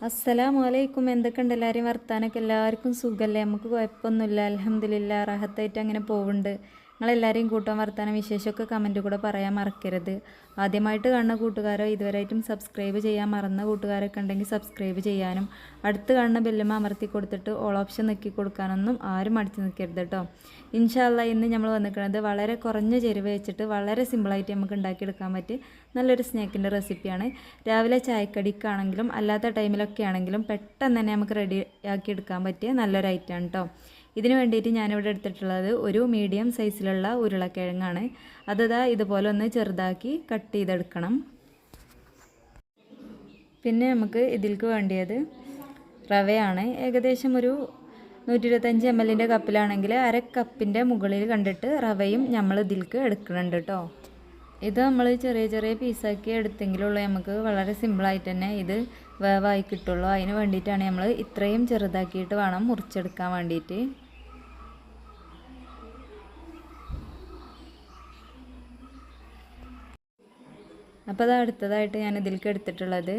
അസ്സലാമു അലൈക്കും. എന്തൊക്കെയുണ്ട് എല്ലാവരെയും വർത്താനൊക്കെ? എല്ലാവർക്കും സുഖമല്ലേ? നമുക്ക് കുഴപ്പമൊന്നുമില്ല, അൽഹംദുലില്ലാ, റാഹത്തായിട്ട് അങ്ങനെ പോകുന്നുണ്ട്. നിങ്ങളെല്ലാവരെയും കൂട്ടാൻ വർത്താനം വിശേഷമൊക്കെ കമൻറ്റ് കൂടെ പറയാൻ മറക്കരുത്. ആദ്യമായിട്ട് കാണുന്ന കൂട്ടുകാരോ ഇതുവരെയായിട്ടും സബ്സ്ക്രൈബ് ചെയ്യാൻ മറന്ന കൂട്ടുകാരൊക്കെ ഉണ്ടെങ്കിൽ സബ്സ്ക്രൈബ് ചെയ്യാനും അടുത്ത് കാണുന്ന ബെല്ലുമ്മ അമർത്തി കൊടുത്തിട്ട് ഓൾ ഓപ്ഷൻ നിൽക്കി കൊടുക്കാനൊന്നും ആരും അടിച്ച് നിൽക്കരുത് കേട്ടോ. ഇൻഷാ അല്ലാഹ് ഇന്ന് നമ്മൾ വന്നിരിക്കുന്നത് വളരെ കുറഞ്ഞ ചേരുവ വെച്ചിട്ട് വളരെ സിമ്പിളായിട്ട് നമുക്ക് ഉണ്ടാക്കിയെടുക്കാൻ പറ്റിയ നല്ലൊരു സ്നാക്കിൻ്റെ റെസിപ്പിയാണ്. രാവിലെ ചായക്കടിക്കാണെങ്കിലും അല്ലാത്ത ടൈമിലൊക്കെ ആണെങ്കിലും പെട്ടെന്ന് തന്നെ നമുക്ക് റെഡി ആക്കി എടുക്കാൻ പറ്റിയ നല്ലൊരു ഐറ്റമാണ് കേട്ടോ. ഇതിന് വേണ്ടിയിട്ട് ഞാനിവിടെ എടുത്തിട്ടുള്ളത് ഒരു മീഡിയം സൈസിലുള്ള ഉരുളക്കിഴങ്ങാണ്. അതാ ഇതുപോലെ ഒന്ന് ചെറുതാക്കി കട്ട് ചെയ്തെടുക്കണം. പിന്നെ നമുക്ക് ഇതിലേക്ക് വേണ്ടിയത് റവയാണ്. ഏകദേശം ഒരു 125 ml കപ്പിലാണെങ്കിൽ അര കപ്പിൻ്റെ മുകളിൽ കണ്ടിട്ട് റവയും നമ്മൾ ഇതിലേക്ക് എടുക്കുന്നുണ്ട് കേട്ടോ. ഇത് നമ്മൾ ചെറിയ ചെറിയ പീസാക്കി എടുത്തെങ്കിലുള്ളൂ നമുക്ക് വളരെ സിമ്പിളായിട്ട് തന്നെ ഇത് വേവായി കിട്ടുള്ളൂ. അതിന് വേണ്ടിയിട്ടാണ് നമ്മൾ ഇത്രയും ചെറുതാക്കിയിട്ട് വേണം മുറിച്ചെടുക്കാൻ വേണ്ടിയിട്ട്. അപ്പോൾ അത് അടുത്തതായിട്ട് ഞാൻ ഇതിലേക്ക് എടുത്തിട്ടുള്ളത്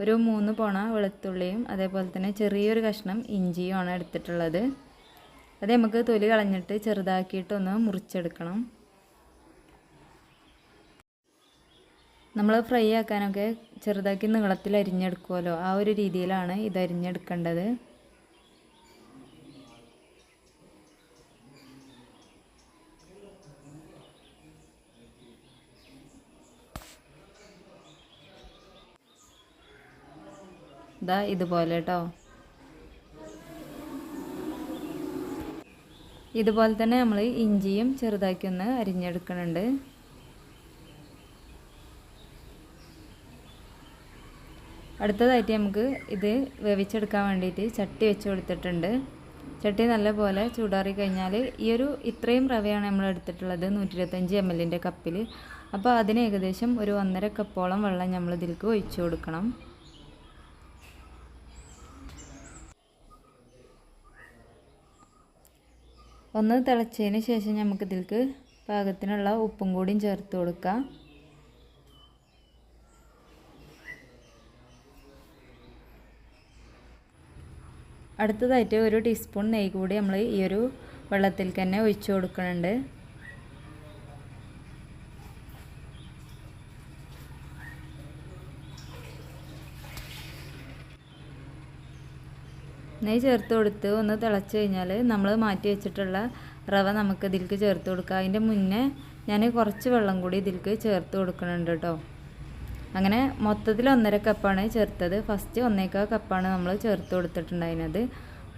ഒരു 3 പോണ വെളുത്തുള്ളിയും അതേപോലെ തന്നെ ചെറിയൊരു കഷ്ണം ഇഞ്ചിയുമാണ് എടുത്തിട്ടുള്ളത്. അത് നമുക്ക് തൊലി കളഞ്ഞിട്ട് ചെറുതാക്കിയിട്ടൊന്ന് മുറിച്ചെടുക്കണം. നമ്മൾ ഫ്രൈ ആക്കാനൊക്കെ ചെറുതാക്കി നീളത്തിൽ അരിഞ്ഞെടുക്കുമല്ലോ, ആ ഒരു രീതിയിലാണ് ഇത് അരിഞ്ഞെടുക്കേണ്ടത്. ഇതാ ഇതുപോലെ കേട്ടോ. ഇതുപോലെ തന്നെ നമ്മൾ ഇഞ്ചിയും ചെറുതാക്കി ഒന്ന് അരിഞ്ഞെടുക്കുന്നുണ്ട്. അടുത്തതായിട്ട് നമുക്ക് ഇത് വേവിച്ചെടുക്കാൻ വേണ്ടിയിട്ട് ചട്ടി വെച്ച് കൊടുത്തിട്ടുണ്ട്. ചട്ടി നല്ലപോലെ ചൂടാറി കഴിഞ്ഞാൽ ഇത്രയും റവയാണ് നമ്മൾ എടുത്തിട്ടുള്ളത് 125 ml കപ്പിൽ. അപ്പോൾ അതിന് ഏകദേശം ഒരു 1.5 കപ്പോളം വെള്ളം നമ്മൾ ഇതിലേക്ക് ഒഴിച്ചു കൊടുക്കണം. ഒന്ന് തിളച്ചതിന് ശേഷം നമുക്ക് ഇതിലേക്ക് പാകത്തിനുള്ള ഉപ്പും കൂടിയും ചേർത്ത് കൊടുക്കാം. അടുത്തതായിട്ട് ഒരു ടീസ്പൂൺ നെയ്യ് കൂടി നമ്മൾ ഈ ഒരു വെള്ളത്തിൽ തന്നെ ഒഴിച്ചു കൊടുക്കുന്നുണ്ട്. നെയ്യ് ചേർത്ത് കൊടുത്ത് ഒന്ന് തിളച്ച് കഴിഞ്ഞാൽ നമ്മൾ മാറ്റി വെച്ചിട്ടുള്ള റവ നമുക്ക് ഇതിലേക്ക് ചേർത്ത് കൊടുക്കുക. അതിൻ്റെ മുന്നേ ഞാൻ കുറച്ച് വെള്ളം കൂടി ഇതിലേക്ക് ചേർത്ത് കൊടുക്കുന്നുണ്ട് കേട്ടോ. അങ്ങനെ മൊത്തത്തിൽ 1.5 കപ്പാണ് ചേർത്തത്. ഫസ്റ്റ് 1.25 കപ്പാണ് നമ്മൾ ചേർത്ത് കൊടുത്തിട്ടുണ്ടായിരുന്നത്.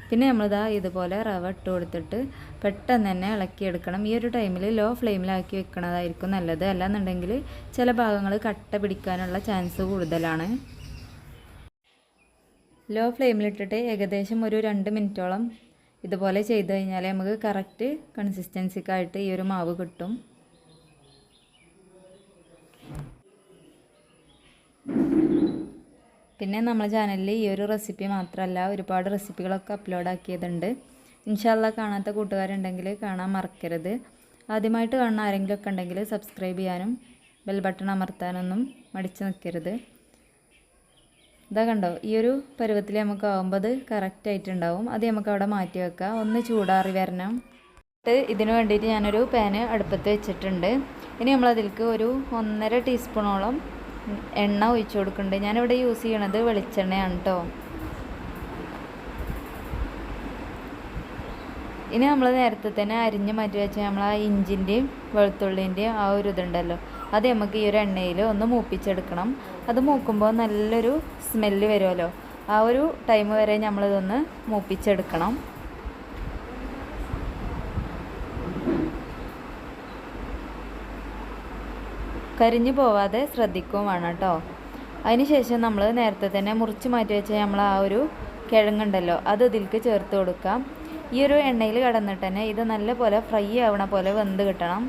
പിന്നെ നമ്മളിതാ ഇതുപോലെ റവ ഇട്ട് കൊടുത്തിട്ട് പെട്ടെന്ന് തന്നെ ഇളക്കിയെടുക്കണം. ഈ ഒരു ടൈമിൽ ലോ ഫ്ലെയിമിലാക്കി വെക്കണതായിരിക്കും നല്ലത്. അല്ലാന്നുണ്ടെങ്കിൽ ചില ഭാഗങ്ങൾ കട്ട പിടിക്കാനുള്ള ചാൻസ് കൂടുതലാണ്. ലോ ഫ്ലെയിമിലിട്ടിട്ട് ഏകദേശം ഒരു 2 മിനിറ്റോളം ഇതുപോലെ ചെയ്ത് കഴിഞ്ഞാൽ നമുക്ക് കറക്റ്റ് കൺസിസ്റ്റൻസിക്കായിട്ട് ഈ ഒരു മാവ് കിട്ടും. പിന്നെ നമ്മുടെ ചാനലിൽ ഈ ഒരു റെസിപ്പി മാത്രമല്ല ഒരുപാട് റെസിപ്പികളൊക്കെ അപ്ലോഡ് ആക്കിയതുണ്ട്. ഇൻഷാ അല്ലാഹ് കാണാത്ത കൂട്ടുകാരുണ്ടെങ്കിൽ കാണാൻ മറക്കരുത്. ആദ്യമായിട്ട് കാണുന്ന ആരെങ്കിലുമൊക്കെ ഉണ്ടെങ്കിൽ സബ്സ്ക്രൈബ് ചെയ്യാനും ബെൽ ബട്ടൺ അമർത്താനൊന്നും മടിച്ച് നിൽക്കരുത്. ഇതാ കണ്ടോ, ഈ ഒരു പരുവത്തിൽ നമുക്ക് ആകുമ്പോൾ അത് കറക്റ്റായിട്ടുണ്ടാവും. അത് നമുക്ക് അവിടെ മാറ്റി വെക്കാം. ഒന്ന് ചൂടാറി വരണം. ഇതിന് വേണ്ടിയിട്ട് ഞാനൊരു പാന് അടുപ്പത്ത് വെച്ചിട്ടുണ്ട്. ഇനി നമ്മളതിലേക്ക് ഒരു 1.5 ടീസ്പൂണോളം എണ്ണ ഒഴിച്ചു കൊടുക്കുന്നുണ്ട്. ഞാനിവിടെ യൂസ് ചെയ്യണത് വെളിച്ചെണ്ണയാണ് കേട്ടോ. ഇനി നമ്മൾ നേരത്തെ തന്നെ അരിഞ്ഞ് മാറ്റി വെച്ചാൽ നമ്മൾ ആ ഇഞ്ചിൻ്റെയും വെളുത്തുള്ളിൻ്റെയും ആ ഒരു ഇതുണ്ടല്ലോ, അത് നമുക്ക് ഈ ഒരു എണ്ണയിൽ ഒന്ന് മൂപ്പിച്ചെടുക്കണം. അത് മൂക്കുമ്പോൾ നല്ലൊരു സ്മെല്ല് വരുമല്ലോ, ആ ഒരു ടൈം വരെ നമ്മളിതൊന്ന് മൂപ്പിച്ചെടുക്കണം. കരിഞ്ഞു പോവാതെ ശ്രദ്ധിക്കുകയും വേണം കേട്ടോ. അതിന് ശേഷം നമ്മൾ നേരത്തെ തന്നെ മുറിച്ച് മാറ്റി വെച്ചാൽ നമ്മൾ ആ ഒരു കിഴങ്ങുണ്ടല്ലോ അത് ഇതിലേക്ക് ചേർത്ത് കൊടുക്കാം. ഈ ഒരു എണ്ണയിൽ കടന്നിട്ട് തന്നെ ഇത് നല്ലപോലെ ഫ്രൈ ആവണ പോലെ വെന്ത് കിട്ടണം.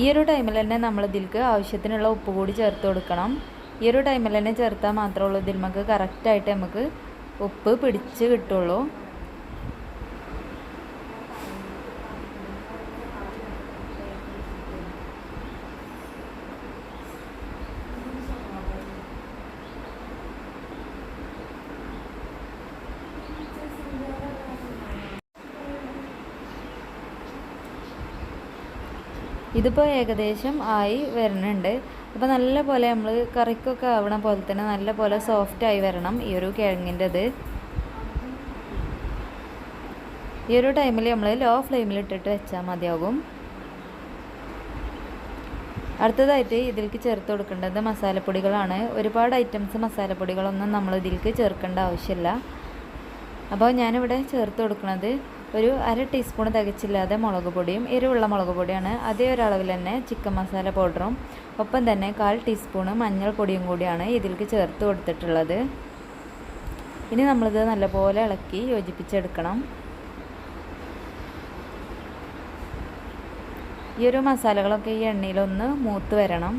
ഈ ഒരു ടൈമിൽ തന്നെ നമ്മൾ ഇതിലേക്ക് ആവശ്യത്തിനുള്ള ഉപ്പ് കൂടി ചേർത്ത് കൊടുക്കണം. ഈ ഒരു ടൈമിൽ തന്നെ ചേർത്താൽ മാത്രമേ ഉള്ളൂ ഇതിൽ നമുക്ക് കറക്റ്റായിട്ട് നമുക്ക് ഉപ്പ് പിടിച്ച് കിട്ടുള്ളൂ. ഇതിപ്പോൾ ഏകദേശം ആയി വരുന്നുണ്ട്. അപ്പോൾ നല്ല പോലെ നമ്മൾ കറിക്കൊക്കെ ആവണ പോലെ തന്നെ നല്ല പോലെ സോഫ്റ്റായി വരണം ഈ ഒരു കിഴങ്ങിൻ്റെത്. ഈ ഒരു ടൈമിൽ നമ്മൾ ലോ ഫ്ലെയിമിൽ ഇട്ടിട്ട് വെച്ചാൽ മതിയാകും. അടുത്തതായിട്ട് ഇതിലേക്ക് ചേർത്ത് കൊടുക്കേണ്ടത് മസാലപ്പൊടികളാണ്. ഒരുപാട് ഐറ്റംസ് മസാലപ്പൊടികളൊന്നും നമ്മൾ ഇതിലേക്ക് ചേർക്കേണ്ട ആവശ്യമില്ല. അപ്പോൾ ഞാനിവിടെ ചേർത്ത് കൊടുക്കുന്നത് ഒരു 1/2 ടീസ്പൂൺ തികച്ചില്ലാതെ മുളക് പൊടിയും എരിവുള്ള മുളക് പൊടിയാണ്. അതേ ഒരളവിൽ തന്നെ ചിക്കൻ മസാല പൗഡറും ഒപ്പം തന്നെ 1/4 ടീസ്പൂൺ മഞ്ഞൾപ്പൊടിയും കൂടിയാണ് ഇതിലേക്ക് ചേർത്ത് കൊടുത്തിട്ടുള്ളത്. ഇനി നമ്മളിത് നല്ലപോലെ ഇളക്കി യോജിപ്പിച്ചെടുക്കണം. ഈ ഒരു മസാലകളൊക്കെ ഈ എണ്ണയിലൊന്ന് മൂത്ത് വരണം.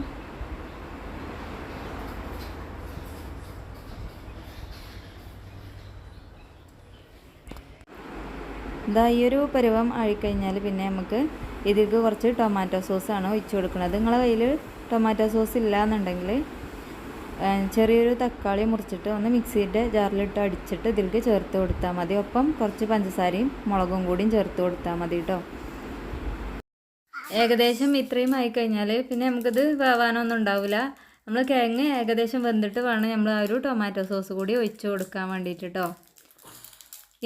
ഇതാ ഈ ഒരു പരുവം ആയിക്കഴിഞ്ഞാൽ പിന്നെ നമുക്ക് ഇതിലേക്ക് കുറച്ച് ടൊമാറ്റോ സോസാണ് ഒഴിച്ചു കൊടുക്കുന്നത്. നിങ്ങളുടെ കയ്യിൽ ടൊമാറ്റോ സോസ് ഇല്ല എന്നുണ്ടെങ്കിൽ ചെറിയൊരു തക്കാളി മുറിച്ചിട്ട് ഒന്ന് മിക്സിയുടെ ജാറിലിട്ട് അടിച്ചിട്ട് ഇതിലേക്ക് ചേർത്ത് കൊടുത്താൽ മതി. ഒപ്പം കുറച്ച് പഞ്ചസാരയും മുളകും കൂടിയും ചേർത്ത് കൊടുത്താൽ മതി കേട്ടോ. ഏകദേശം ഇത്രയും ആയിക്കഴിഞ്ഞാൽ പിന്നെ നമുക്കിത് വേവാനൊന്നും ഉണ്ടാവില്ല. നമ്മൾ കിഴങ്ങ് ഏകദേശം വെന്തിട്ട് വേണം നമ്മൾ ആ ഒരു ടൊമാറ്റോ സോസ് കൂടി ഒഴിച്ച് കൊടുക്കാൻ വേണ്ടിയിട്ട് കേട്ടോ.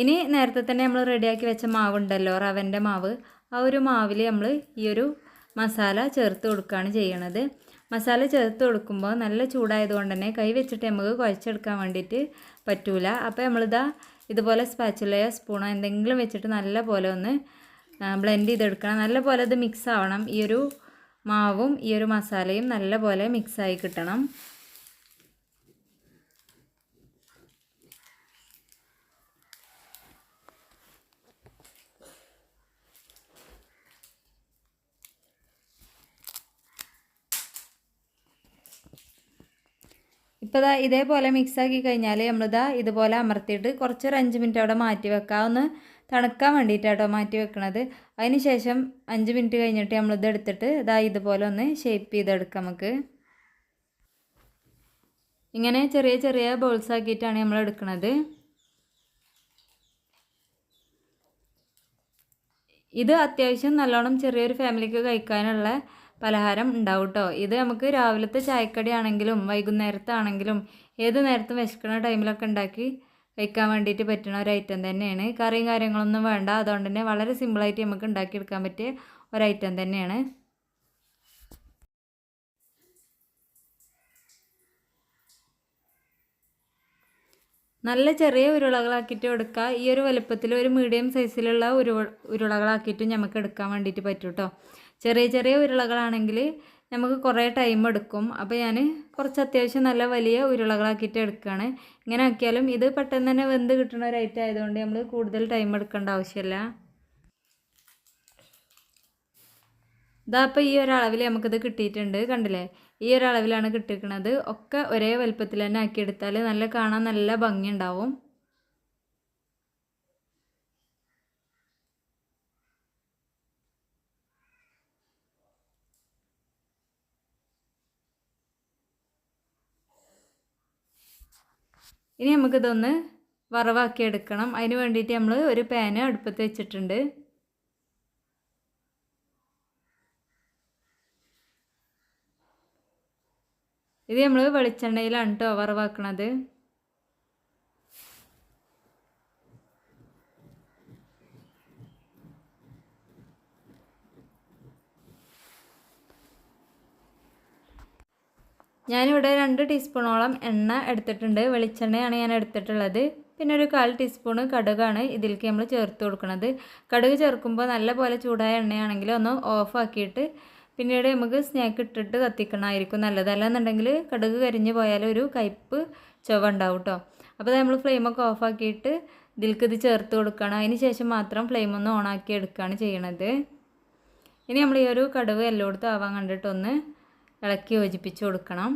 ഇനി നേരത്തെ തന്നെ നമ്മൾ റെഡിയാക്കി വെച്ച മാവുണ്ടല്ലോ, റവൻ്റെ മാവ്, ആ ഒരു മാവിൽ നമ്മൾ ഈ ഒരു മസാല ചേർത്ത് കൊടുക്കുകയാണ് ചെയ്യണത്. മസാല ചേർത്ത് കൊടുക്കുമ്പോൾ നല്ല ചൂടായതുകൊണ്ട് തന്നെ കൈ വെച്ചിട്ട് നമുക്ക് കുഴച്ചെടുക്കാൻ വേണ്ടിയിട്ട് പറ്റൂല. അപ്പോൾ നമ്മളിതാ ഇതുപോലെ സ്പാച്ചുലയോ സ്പൂണോ എന്തെങ്കിലും വെച്ചിട്ട് നല്ല പോലെ ഒന്ന് ബ്ലെൻഡ് ചെയ്തെടുക്കണം. നല്ല പോലെ ഇത് മിക്സ് ആവണം. ഈ ഒരു മാവും ഈ ഒരു മസാലയും നല്ല പോലെ മിക്സായി കിട്ടണം. ഇപ്പോൾ ഇതേപോലെ മിക്സാക്കി കഴിഞ്ഞാൽ നമ്മളിതാ ഇതുപോലെ അമർത്തിയിട്ട് കുറച്ചൊരു 5 മിനിറ്റ് അവിടെ മാറ്റി വെക്കാം. ഒന്ന് തണുക്കാൻ വേണ്ടിയിട്ടാട്ടോ മാറ്റി വെക്കണത്. അതിന് ശേഷം 5 മിനിറ്റ് കഴിഞ്ഞിട്ട് നമ്മളിത് എടുത്തിട്ട് ഇതുപോലെ ഒന്ന് ഷേപ്പ് ചെയ്തെടുക്കാം. നമുക്ക് ഇങ്ങനെ ചെറിയ ചെറിയ ബോൾസ് ആക്കിയിട്ടാണ് നമ്മൾ എടുക്കുന്നത്. ഇത് അത്യാവശ്യം നല്ലോണം ചെറിയൊരു ഫാമിലിക്ക് കഴിക്കാനുള്ള പലഹാരം ഉണ്ടാവും കേട്ടോ. ഇത് നമുക്ക് രാവിലത്തെ ചായക്കടി ആണെങ്കിലും വൈകുന്നേരത്താണെങ്കിലും ഏത് നേരത്തും വിശക്കുന്ന ടൈമിലൊക്കെ ഉണ്ടാക്കി കഴിക്കാൻ വേണ്ടിയിട്ട് പറ്റുന്ന ഒരു ഐറ്റം തന്നെയാണ്. കറിയും കാര്യങ്ങളൊന്നും വേണ്ട. അതുകൊണ്ട് തന്നെ വളരെ സിമ്പിളായിട്ട് നമുക്ക് ഉണ്ടാക്കിയെടുക്കാൻ പറ്റിയ ഒരു ഐറ്റം തന്നെയാണ്. നല്ല ചെറിയ ഉരുളകളാക്കിയിട്ട് എടുക്കുക. ഈ ഒരു വലുപ്പത്തിൽ ഒരു മീഡിയം സൈസിലുള്ള ഉരുളകളാക്കിയിട്ട് നമുക്ക് എടുക്കാൻ വേണ്ടിയിട്ട് പറ്റും കേട്ടോ. ചെറിയ ചെറിയ ഉരുളകളാണെങ്കിൽ നമുക്ക് കുറേ ടൈം എടുക്കും. അപ്പോൾ ഞാൻ കുറച്ച് അത്യാവശ്യം നല്ല വലിയ ഉരുളകളാക്കിയിട്ട് എടുക്കുകയാണ്. ഇങ്ങനെ ആക്കിയാലും ഇത് പെട്ടെന്ന് തന്നെ വെന്ത് കിട്ടുന്ന ഒരു ഐറ്റം ആയതുകൊണ്ട് നമ്മൾ കൂടുതൽ ടൈം എടുക്കേണ്ട ആവശ്യമില്ല. അപ്പോൾ ഈ ഒരളവിൽ നമുക്കിത് കിട്ടിയിട്ടുണ്ട്, കണ്ടില്ലേ? ഈ ഒരളവിലാണ് കിട്ടിയിരിക്കുന്നത്. ഒക്കെ ഒരേ വലുപ്പത്തിൽ തന്നെ ആക്കിയെടുത്താൽ നല്ല കാണാൻ നല്ല ഭംഗി ഉണ്ടാവും. ഇനി നമുക്കിതൊന്ന് വറവാക്കി എടുക്കണം. അതിന് വേണ്ടിയിട്ട് നമ്മൾ ഒരു പാന് അടുപ്പത്ത് വെച്ചിട്ടുണ്ട്. ഇത് നമ്മൾ വെളിച്ചെണ്ണയിലാണ് കേട്ടോ വറവാക്കണത്. ഞാനിവിടെ 2 ടീസ്പൂണോളം എണ്ണ എടുത്തിട്ടുണ്ട്. വെളിച്ചെണ്ണയാണ് ഞാൻ എടുത്തിട്ടുള്ളത്. പിന്നെ ഒരു 1/4 ടീസ്പൂണ് കടുകാണ് ഇതിലേക്ക് നമ്മൾ ചേർത്ത് കൊടുക്കുന്നത്. കടുക് ചേർക്കുമ്പോൾ നല്ല പോലെ ചൂടായ എണ്ണയാണെങ്കിൽ ഒന്ന് ഓഫാക്കിയിട്ട് പിന്നീട് നമുക്ക് സ്നാക്ക് ഇട്ടിട്ട് കത്തിക്കണമായിരിക്കും നല്ലത്. അല്ലാന്നുണ്ടെങ്കിൽ കടുക് കരിഞ്ഞ് പോയാൽ ഒരു കയ്പ്പ് ചുവ ഉണ്ടാവും കേട്ടോ. അപ്പോൾ നമ്മൾ ഫ്ലെയിമൊക്കെ ഓഫാക്കിയിട്ട് ഇതിലേക്ക് ഇത് ചേർത്ത് കൊടുക്കണം. അതിന് ശേഷം മാത്രം ഫ്ലെയിമൊന്ന് ഓണാക്കി എടുക്കുകയാണ് ചെയ്യണത്. ഇനി നമ്മൾ ഈ ഒരു കടുക് എല്ലായിടത്തും ആവാൻ കണ്ടിട്ടൊന്ന് ഇളക്കി യോജിപ്പിച്ച് കൊടുക്കണം.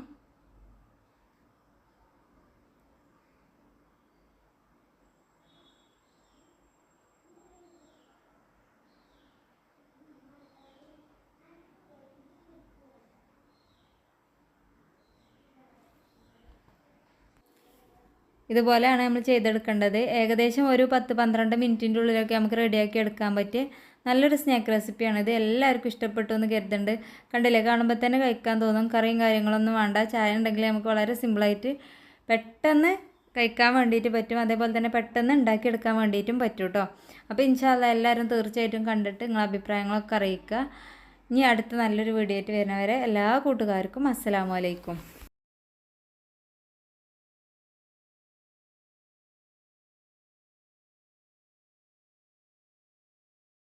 ഇതുപോലെയാണ് നമ്മൾ ചെയ്തെടുക്കേണ്ടത്. ഏകദേശം ഒരു 10-12 മിനിറ്റിൻ്റെ ഉള്ളിലൊക്കെ നമുക്ക് റെഡിയാക്കി എടുക്കാൻ പറ്റിയ നല്ലൊരു സ്നാക്ക് റെസിപ്പിയാണ് ഇത്. എല്ലാവർക്കും ഇഷ്ടപ്പെട്ടു എന്ന് കരുതുന്നുണ്ട്. കണ്ടില്ലേ, കാണുമ്പോൾ തന്നെ കഴിക്കാൻ തോന്നും. കറിയും കാര്യങ്ങളൊന്നും വേണ്ട, ചായ ഉണ്ടെങ്കിൽ നമുക്ക് വളരെ സിമ്പിളായിട്ട് പെട്ടെന്ന് കഴിക്കാൻ വേണ്ടിയിട്ട് പറ്റും. അതേപോലെ തന്നെ പെട്ടെന്ന് ഉണ്ടാക്കിയെടുക്കാൻ വേണ്ടിയിട്ടും പറ്റും കേട്ടോ. അപ്പോൾ ഇൻഷാ അല്ലാഹ് എല്ലാവരും തീർച്ചയായിട്ടും കണ്ടിട്ട് നിങ്ങളുടെ അഭിപ്രായങ്ങളൊക്കെ അറിയിക്കുക. ഇനി അടുത്ത നല്ലൊരു വീഡിയോ ആയിട്ട് വരുന്നവരെ എല്ലാ കൂട്ടുകാർക്കും അസ്സലാമു അലൈക്കും.